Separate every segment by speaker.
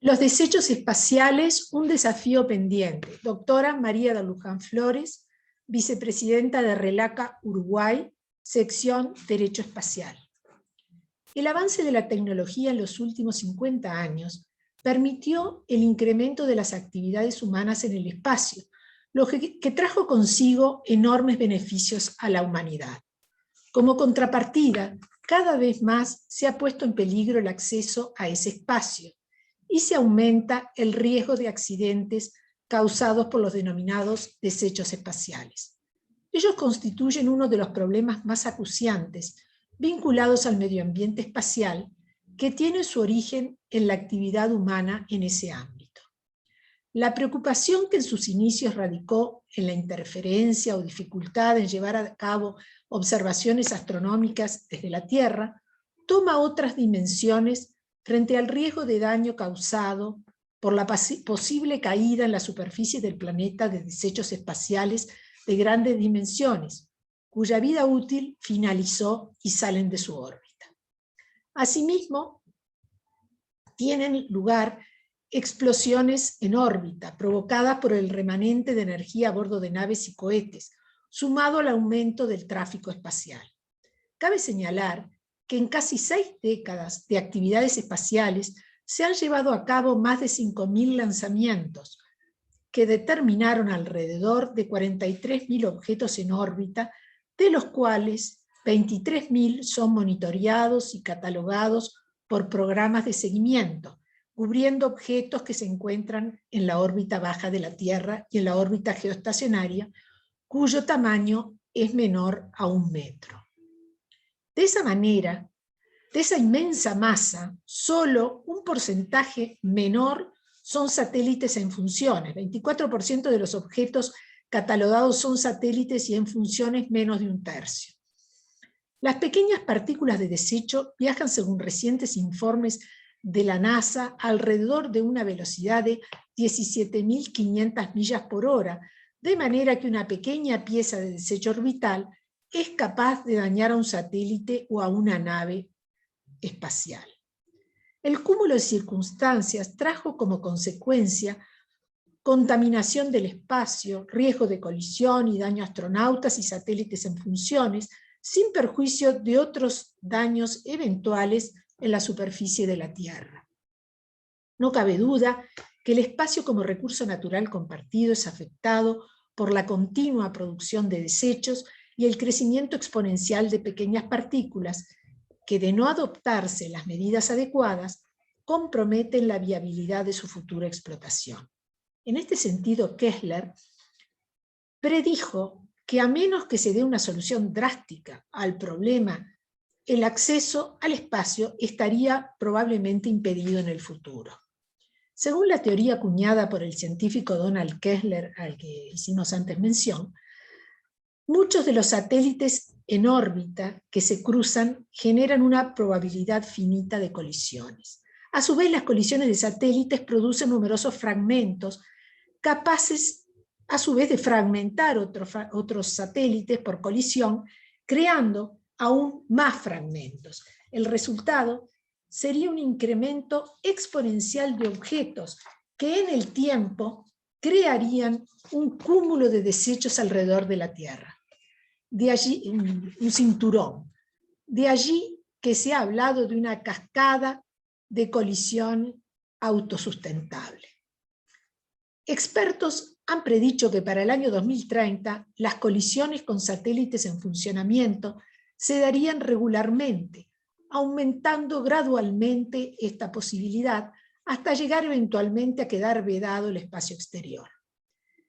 Speaker 1: Los desechos espaciales, un desafío pendiente. Doctora María de Luján Flores, vicepresidenta de RELACA Uruguay, sección Derecho Espacial. El avance de la tecnología en los últimos 50 años permitió el incremento de las actividades humanas en el espacio, lo que trajo consigo enormes beneficios a la humanidad. Como contrapartida, cada vez más se ha puesto en peligro el acceso a ese espacio y se aumenta el riesgo de accidentes causados por los denominados desechos espaciales. Ellos constituyen uno de los problemas más acuciantes vinculados al medio ambiente espacial, que tiene su origen en la actividad humana en ese ámbito. La preocupación que en sus inicios radicó en la interferencia o dificultad en llevar a cabo observaciones astronómicas desde la Tierra toma otras dimensiones frente al riesgo de daño causado por la posible caída en la superficie del planeta de desechos espaciales de grandes dimensiones, cuya vida útil finalizó y salen de su órbita. Asimismo, tienen lugar explosiones en órbita provocadas por el remanente de energía a bordo de naves y cohetes, sumado al aumento del tráfico espacial. Cabe señalar que en casi 6 décadas de actividades espaciales se han llevado a cabo más de 5.000 lanzamientos, que determinaron alrededor de 43.000 objetos en órbita, de los cuales 23.000 son monitoreados y catalogados por programas de seguimiento, cubriendo objetos que se encuentran en la órbita baja de la Tierra y en la órbita geoestacionaria, cuyo tamaño es menor a 1 metro. De esa manera, de esa inmensa masa, solo un porcentaje menor son satélites en funciones. 24% de los objetos catalogados son satélites y en funciones menos de 1/3. Las pequeñas partículas de desecho viajan, según recientes informes de la NASA, alrededor de una velocidad de 17.500 millas por hora, de manera que una pequeña pieza de desecho orbital es capaz de dañar a un satélite o a una nave espacial. El cúmulo de circunstancias trajo como consecuencia contaminación del espacio, riesgo de colisión y daño a astronautas y satélites en funciones, sin perjuicio de otros daños eventuales en la superficie de la Tierra. No cabe duda que el espacio como recurso natural compartido es afectado por la continua producción de desechos y el crecimiento exponencial de pequeñas partículas que, de no adoptarse las medidas adecuadas, comprometen la viabilidad de su futura explotación. En este sentido, Kessler predijo que, a menos que se dé una solución drástica al problema, el acceso al espacio estaría probablemente impedido en el futuro. Según la teoría acuñada por el científico Donald Kessler, al que hicimos antes mención, muchos de los satélites en órbita que se cruzan generan una probabilidad finita de colisiones. A su vez, las colisiones de satélites producen numerosos fragmentos capaces, a su vez, de fragmentar otros satélites por colisión, creando aún más fragmentos. El resultado sería un incremento exponencial de objetos que en el tiempo crearían un cúmulo de desechos alrededor de la Tierra. De allí, un cinturón. De allí que se ha hablado de una cascada de colisión autosustentable. Expertos han predicho que para el año 2030 las colisiones con satélites en funcionamiento se darían regularmente, aumentando gradualmente esta posibilidad hasta llegar eventualmente a quedar vedado el espacio exterior.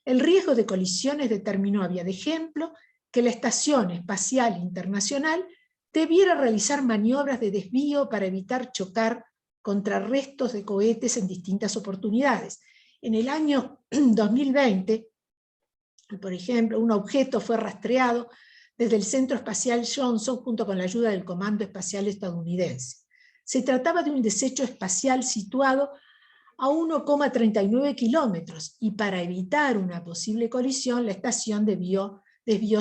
Speaker 1: El riesgo de colisiones determinó, a vía de ejemplo, que la Estación Espacial Internacional debiera realizar maniobras de desvío para evitar chocar contra restos de cohetes en distintas oportunidades. En el año 2020, por ejemplo, un objeto fue rastreado desde el Centro Espacial Johnson junto con la ayuda del Comando Espacial Estadounidense. Se trataba de un desecho espacial situado a 1,39 kilómetros y, para evitar una posible colisión, la estación desvió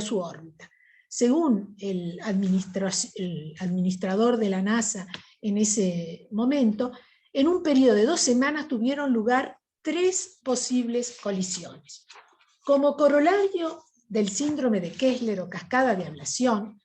Speaker 1: su órbita. Según el administrador de la NASA en ese momento, En un periodo de 2 semanas tuvieron lugar 3 posibles colisiones. Como corolario del síndrome de Kessler o cascada de ablación,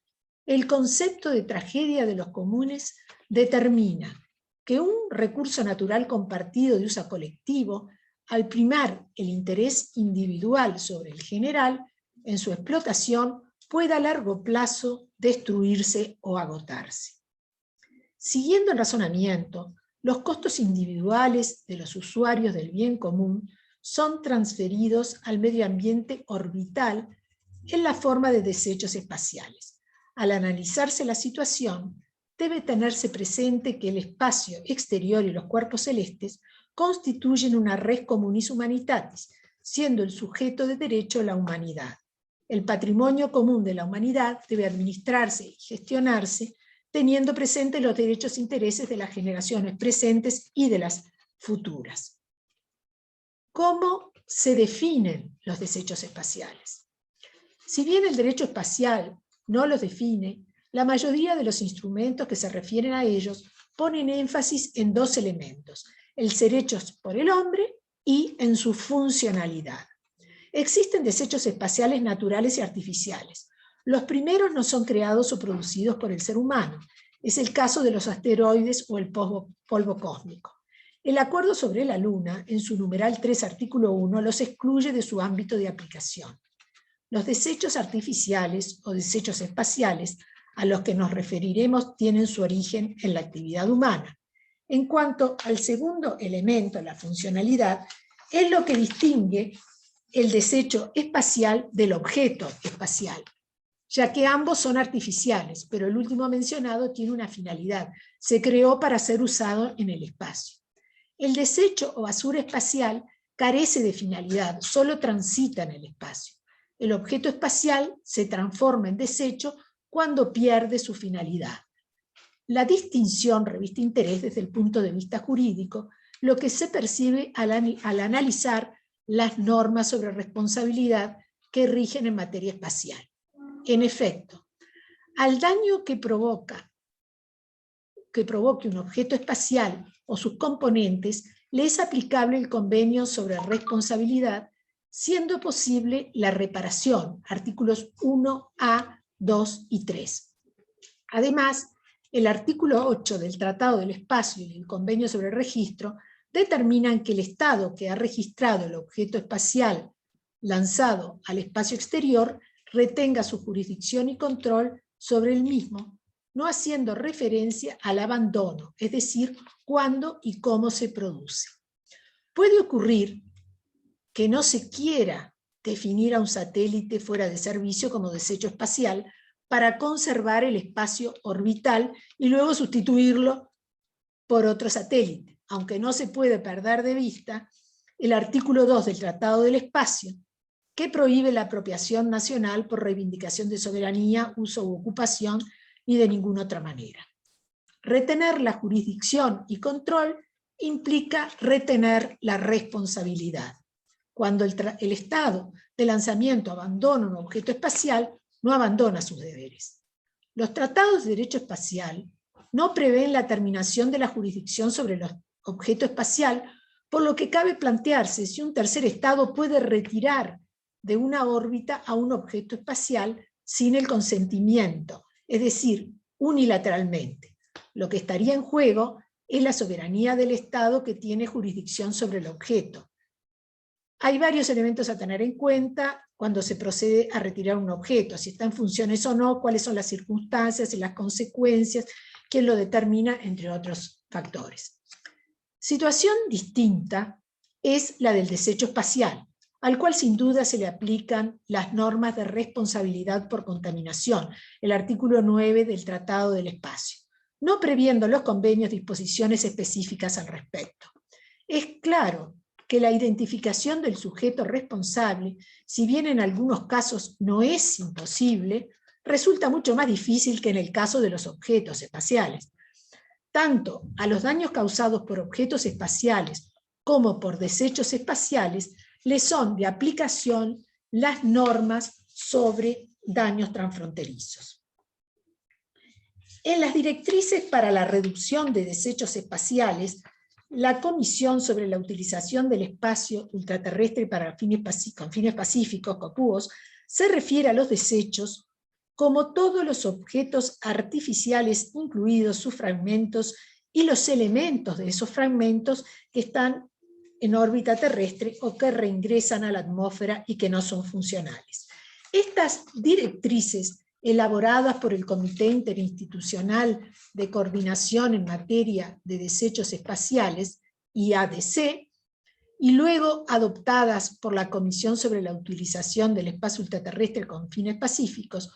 Speaker 1: el concepto de tragedia de los comunes determina que un recurso natural compartido de uso colectivo, al primar el interés individual sobre el general, en su explotación pueda a largo plazo destruirse o agotarse. Siguiendo el razonamiento, los costos individuales de los usuarios del bien común son transferidos al medio ambiente orbital en la forma de desechos espaciales. Al analizarse la situación, debe tenerse presente que el espacio exterior y los cuerpos celestes constituyen una res communis humanitatis, siendo el sujeto de derecho la humanidad. El patrimonio común de la humanidad debe administrarse y gestionarse teniendo presente los derechos e intereses de las generaciones presentes y de las futuras. ¿Cómo se definen los desechos espaciales? Si bien el derecho espacial no los define, la mayoría de los instrumentos que se refieren a ellos ponen énfasis en 2 elementos: el ser hechos por el hombre y en su funcionalidad. Existen desechos espaciales naturales y artificiales. Los primeros no son creados o producidos por el ser humano. Es el caso de los asteroides o el polvo cósmico. El Acuerdo sobre la Luna, en su numeral 3, artículo 1, los excluye de su ámbito de aplicación. Los desechos artificiales o desechos espaciales a los que nos referiremos tienen su origen en la actividad humana. En cuanto al segundo elemento, la funcionalidad, es lo que distingue el desecho espacial del objeto espacial, ya que ambos son artificiales, pero el último mencionado tiene una finalidad: se creó para ser usado en el espacio. El desecho o basura espacial carece de finalidad, solo transita en el espacio. El objeto espacial se transforma en desecho cuando pierde su finalidad. La distinción reviste interés desde el punto de vista jurídico, lo que se percibe al analizar las normas sobre responsabilidad que rigen en materia espacial. En efecto, al daño que provoque un objeto espacial o sus componentes, le es aplicable el convenio sobre responsabilidad, siendo posible la reparación, artículos 1A, 2 y 3. Además, el artículo 8 del Tratado del Espacio y el convenio sobre el registro determinan que el Estado que ha registrado el objeto espacial lanzado al espacio exterior retenga su jurisdicción y control sobre el mismo, no haciendo referencia al abandono, es decir, cuándo y cómo se produce. Puede ocurrir que no se quiera definir a un satélite fuera de servicio como desecho espacial para conservar el espacio orbital y luego sustituirlo por otro satélite, aunque no se puede perder de vista el artículo 2 del Tratado del Espacio, que prohíbe la apropiación nacional por reivindicación de soberanía, uso u ocupación, ni de ninguna otra manera. Retener la jurisdicción y control implica retener la responsabilidad. Cuando el estado de lanzamiento abandona un objeto espacial, no abandona sus deberes. Los tratados de derecho espacial no prevén la terminación de la jurisdicción sobre el objeto espacial, por lo que cabe plantearse si un tercer estado puede retirar de una órbita a un objeto espacial sin el consentimiento, es decir, unilateralmente. Lo que estaría en juego es la soberanía del Estado que tiene jurisdicción sobre el objeto. Hay varios elementos a tener en cuenta cuando se procede a retirar un objeto, si está en funciones o no, cuáles son las circunstancias y las consecuencias, quién lo determina, entre otros factores. Situación distinta es la del desecho espacial, al cual sin duda se le aplican las normas de responsabilidad por contaminación, el artículo 9 del Tratado del Espacio, no previendo los convenios disposiciones específicas al respecto. Es claro que la identificación del sujeto responsable, si bien en algunos casos no es imposible, resulta mucho más difícil que en el caso de los objetos espaciales. Tanto a los daños causados por objetos espaciales como por desechos espaciales le son de aplicación las normas sobre daños transfronterizos. En las directrices para la reducción de desechos espaciales la Comisión sobre la Utilización del Espacio Ultraterrestre con fines pacíficos, COPUOS, se refiere a los desechos como todos los objetos artificiales, incluidos sus fragmentos y los elementos de esos fragmentos que están en órbita terrestre o que reingresan a la atmósfera y que no son funcionales. Estas directrices, elaboradas por el Comité Interinstitucional de Coordinación en Materia de Desechos Espaciales, IADC, y luego adoptadas por la Comisión sobre la Utilización del Espacio Ultraterrestre con fines pacíficos,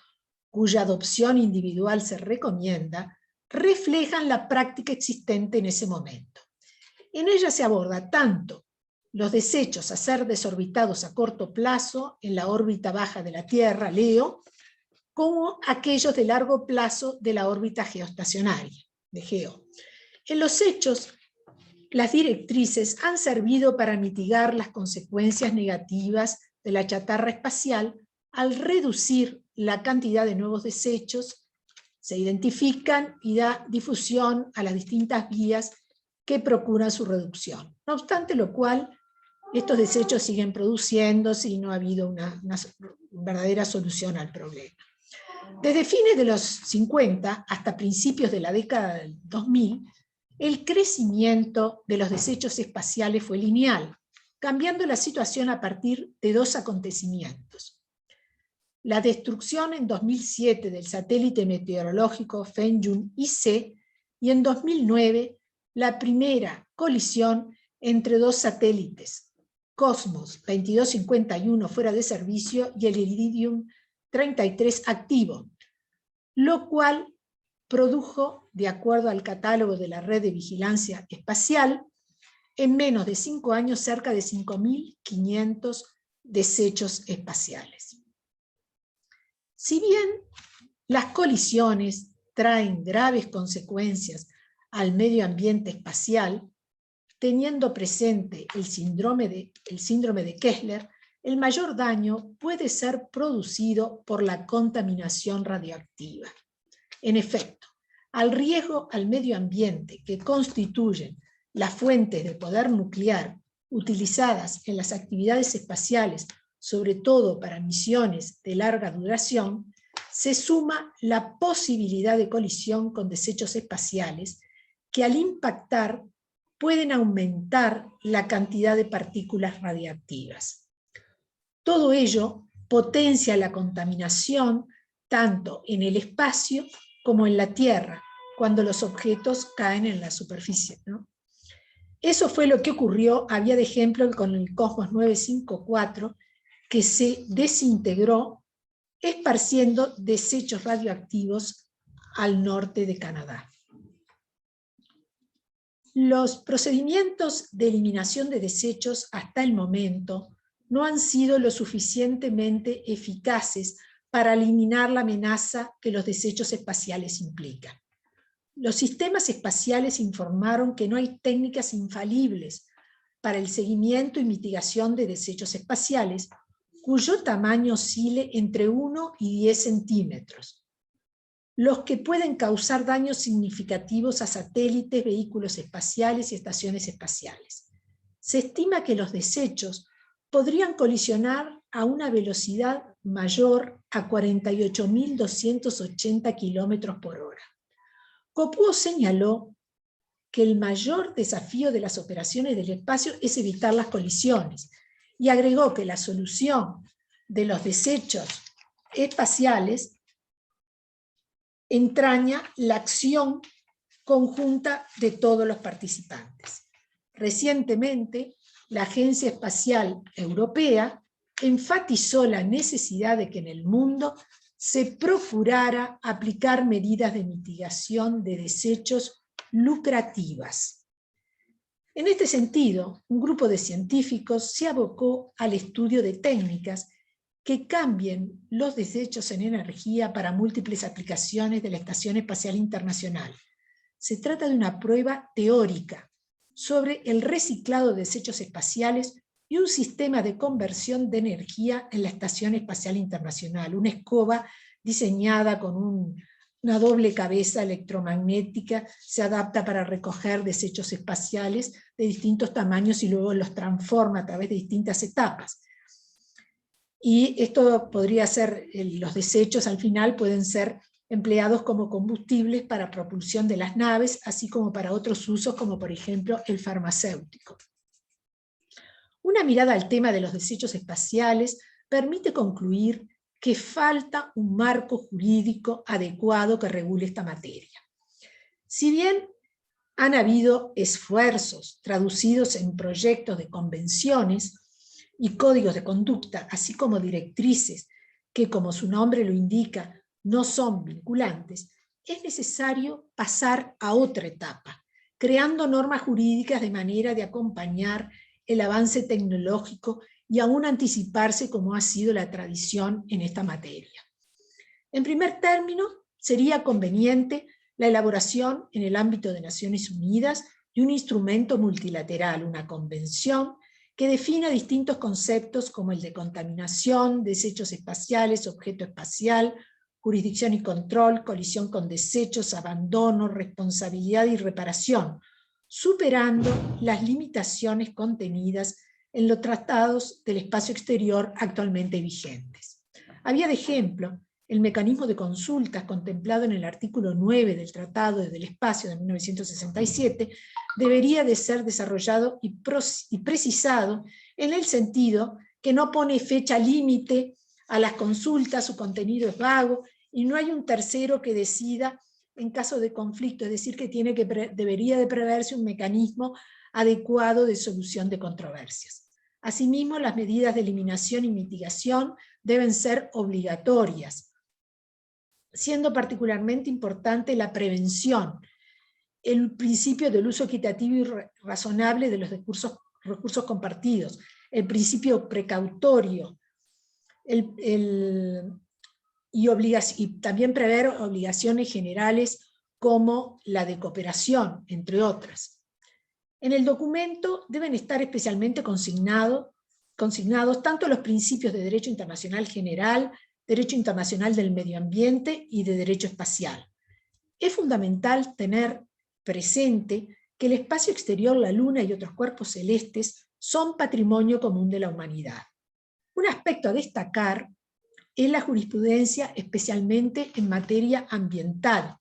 Speaker 1: cuya adopción individual se recomienda, reflejan la práctica existente en ese momento. En ella se aborda tanto los desechos a ser desorbitados a corto plazo en la órbita baja de la Tierra, LEO, como aquellos de largo plazo de la órbita geoestacionaria, de GEO. En los hechos, las directrices han servido para mitigar las consecuencias negativas de la chatarra espacial al reducir la cantidad de nuevos desechos, se identifican y da difusión a las distintas vías que procuran su reducción. No obstante lo cual, estos desechos siguen produciéndose y no ha habido una verdadera solución al problema. Desde fines de los 50 hasta principios de la década del 2000, el crecimiento de los desechos espaciales fue lineal, cambiando la situación a partir de dos acontecimientos. La destrucción en 2007 del satélite meteorológico Fenyun-IC y en 2009 la primera colisión entre dos satélites, Cosmos 2251 fuera de servicio y el Iridium 33 activo, lo cual produjo, de acuerdo al catálogo de la Red de Vigilancia Espacial, en menos de 5 años cerca de 5.500 desechos espaciales. Si bien las colisiones traen graves consecuencias al medio ambiente espacial, teniendo presente el síndrome de Kessler, el mayor daño puede ser producido por la contaminación radioactiva. En efecto, al riesgo al medio ambiente que constituyen las fuentes de poder nuclear utilizadas en las actividades espaciales, sobre todo para misiones de larga duración, se suma la posibilidad de colisión con desechos espaciales que al impactar pueden aumentar la cantidad de partículas radiactivas. Todo ello potencia la contaminación tanto en el espacio como en la Tierra, cuando los objetos caen en la superficie, ¿no? Eso fue lo que ocurrió, había de ejemplo con el Cosmos 954, que se desintegró esparciendo desechos radioactivos al norte de Canadá. Los procedimientos de eliminación de desechos hasta el momento no han sido lo suficientemente eficaces para eliminar la amenaza que los desechos espaciales implican. Los sistemas espaciales informaron que no hay técnicas infalibles para el seguimiento y mitigación de desechos espaciales, cuyo tamaño oscile entre 1 y 10 centímetros, los que pueden causar daños significativos a satélites, vehículos espaciales y estaciones espaciales. Se estima que los desechos podrían colisionar a una velocidad mayor a 48.280 kilómetros por hora. COPUOS señaló que el mayor desafío de las operaciones del espacio es evitar las colisiones y agregó que la solución de los desechos espaciales entraña la acción conjunta de todos los participantes. Recientemente, la Agencia Espacial Europea enfatizó la necesidad de que en el mundo se procurara aplicar medidas de mitigación de desechos lucrativas. En este sentido, un grupo de científicos se abocó al estudio de técnicas que cambien los desechos en energía para múltiples aplicaciones de la Estación Espacial Internacional. Se trata de una prueba teórica sobre el reciclado de desechos espaciales y un sistema de conversión de energía en la Estación Espacial Internacional, una escoba diseñada con un Una doble cabeza electromagnética se adapta para recoger desechos espaciales de distintos tamaños y luego los transforma a través de distintas etapas. Y esto podría ser, los desechos al final pueden ser empleados como combustibles para propulsión de las naves, así como para otros usos, como por ejemplo el farmacéutico. Una mirada al tema de los desechos espaciales permite concluir que falta un marco jurídico adecuado que regule esta materia. Si bien han habido esfuerzos traducidos en proyectos de convenciones y códigos de conducta, así como directrices que, como su nombre lo indica, no son vinculantes, es necesario pasar a otra etapa, creando normas jurídicas de manera de acompañar el avance tecnológico y aún anticiparse como ha sido la tradición en esta materia. En primer término, sería conveniente la elaboración en el ámbito de Naciones Unidas de un instrumento multilateral, una convención, que defina distintos conceptos como el de contaminación, desechos espaciales, objeto espacial, jurisdicción y control, colisión con desechos, abandono, responsabilidad y reparación, superando las limitaciones contenidas en los tratados del espacio exterior actualmente vigentes. Había de ejemplo el mecanismo de consultas contemplado en el artículo 9 del Tratado del Espacio de 1967 debería de ser desarrollado y precisado en el sentido que no pone fecha límite a las consultas, su contenido es vago y no hay un tercero que decida en caso de conflicto, es decir, que debería de preverse un mecanismo adecuado de solución de controversias. Asimismo, las medidas de eliminación y mitigación deben ser obligatorias, siendo particularmente importante la prevención, el principio del uso equitativo y razonable de los recursos compartidos, el principio precautorio, y también prever obligaciones generales como la de cooperación, entre otras. En el documento deben estar especialmente consignados tanto los principios de derecho internacional general, derecho internacional del medio ambiente y de derecho espacial. Es fundamental tener presente que el espacio exterior, la Luna y otros cuerpos celestes son patrimonio común de la humanidad. Un aspecto a destacar es la jurisprudencia, especialmente en materia ambiental,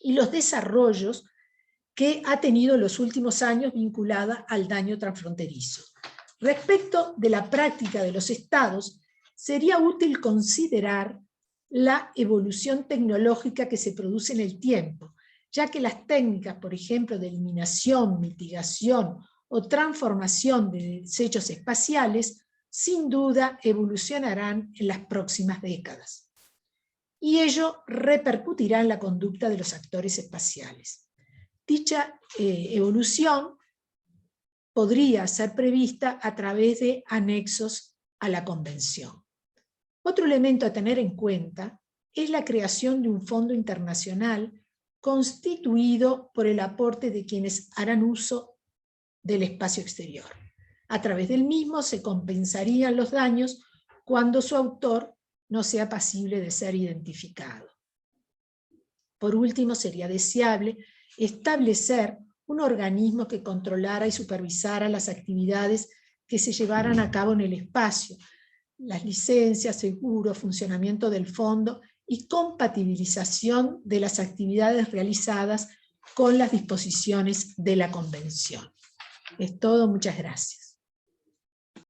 Speaker 1: y los desarrollos que ha tenido en los últimos años vinculada al daño transfronterizo. Respecto de la práctica de los estados, sería útil considerar la evolución tecnológica que se produce en el tiempo, ya que las técnicas, por ejemplo, de eliminación, mitigación o transformación de desechos espaciales, sin duda evolucionarán en las próximas décadas. Y ello repercutirá en la conducta de los actores espaciales. Dicha evolución podría ser prevista a través de anexos a la Convención. Otro elemento a tener en cuenta es la creación de un fondo internacional constituido por el aporte de quienes harán uso del espacio exterior. A través del mismo se compensarían los daños cuando su autor no sea pasible de ser identificado. Por último, sería deseable establecer un organismo que controlara y supervisara las actividades que se llevaran a cabo en el espacio, las licencias, seguros, funcionamiento del fondo y compatibilización de las actividades realizadas con las disposiciones de la Convención. Es todo, muchas gracias.